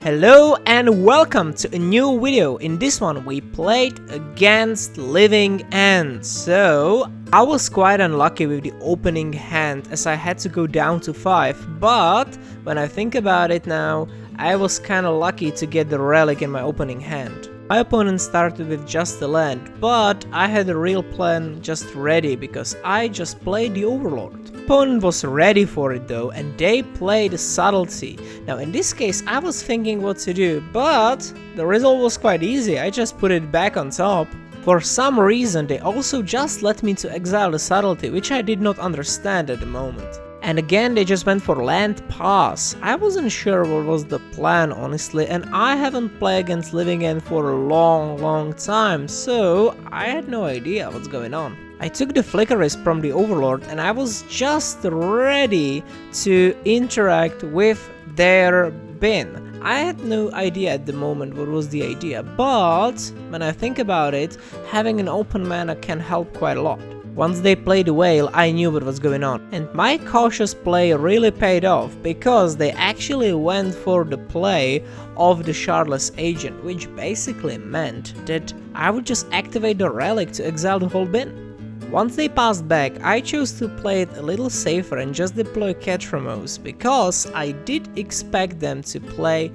Hello and welcome to a new video. In this one we played against living ends. So I was quite unlucky with the opening hand as I had to go down to 5, but when I think about it now, I was kinda lucky to get the relic in my opening hand. My opponent started with just the land, but I had a real plan just ready because I just played the Overlord. Opponent was ready for it though, and they played subtlety. Now in this case I was thinking what to do, but the result was quite easy. I just put it back on top. For some reason they also just let me to exile the subtlety, which I did not understand at the moment. And again they just went for land pass. I wasn't sure what was the plan honestly, and I haven't played against living end for a long time, so I had no idea what's going on. I took the flicker wisp from the Overlord and I was just ready to interact with their bin. I had no idea at the moment what was the idea, but when I think about it, having an open mana can help quite a lot. Once they played the whale, I knew what was going on, and my cautious play really paid off because they actually went for the play of the Shardless Agent, which basically meant that I would just activate the relic to exile the whole bin. Once they passed back, I chose to play it a little safer and just deploy Cathromos because I did expect them to play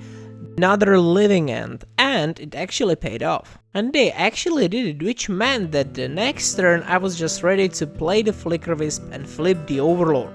another living end, and it actually paid off. And they actually did it, which meant that the next turn I was just ready to play the Flicker Wisp and flip the Overlord.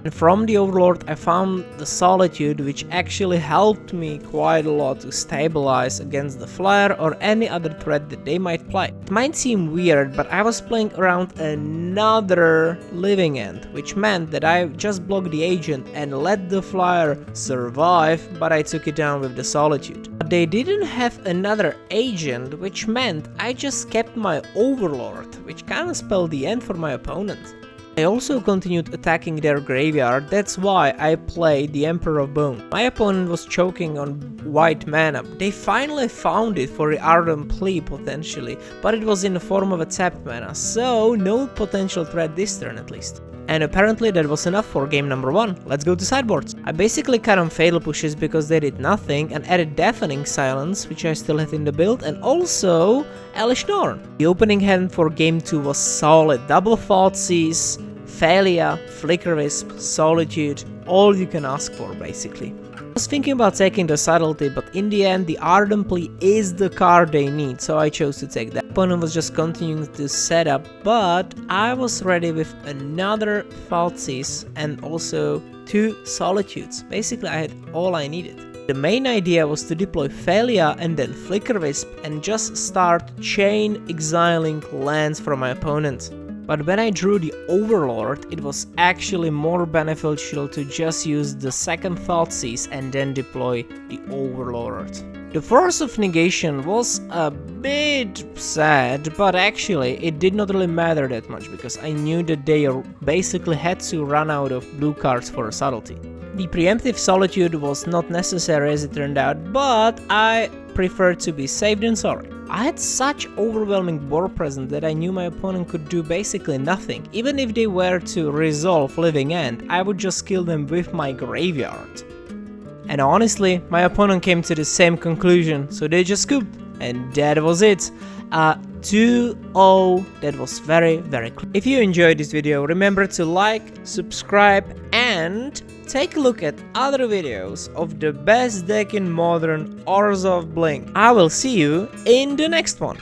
And from the Overlord I found the Solitude, which actually helped me quite a lot to stabilize against the Flare or any other threat that they might play. It might seem weird, but I was playing around another living end, which meant that I just blocked the Agent and let the Flare survive, but I took it down with the Solitude. But they didn't have another Agent, which meant I just kept my Overlord, which kinda spelled the end for my opponent. I also continued attacking their graveyard, that's why I played the Emperor of Bone. My opponent was choking on white mana. They finally found it for the Ardent Plea potentially, but it was in the form of a tapped mana, so no potential threat this turn at least. And apparently that was enough for game number 1. Let's go to sideboards. I basically cut on Fatal Pushes because they did nothing and added Deafening Silence, which I still had in the build, and also Elish Norn. The opening hand for game 2 was solid. Double Thoughtseize, Thalia, Flicker Wisp, Solitude, all you can ask for basically. I was thinking about taking the subtlety, but in the end the Ardent Plea is the card they need, so I chose to take that. Opponent was just continuing to set up, but I was ready with another Thoughtseize and also 2 Solitudes. Basically I had all I needed. The main idea was to deploy Thalia and then Flicker Wisp and just start chain exiling lands from my opponent. But when I drew the Overlord, it was actually more beneficial to just use the second Thoughtseize and then deploy the Overlord. The Force of Negation was a bit sad, but actually it did not really matter that much because I knew that they basically had to run out of blue cards for a subtlety. The preemptive Solitude was not necessary as it turned out, but I preferred to be safe than sorry. I had such overwhelming board presence that I knew my opponent could do basically nothing. Even if they were to resolve Living End, I would just kill them with my graveyard. And honestly, my opponent came to the same conclusion, so they just scooped. And that was it. 2-0, that was very clear. If you enjoyed this video, remember to like, subscribe, and take a look at other videos of the best deck in Modern Orzhov Blink. I will see you in the next one.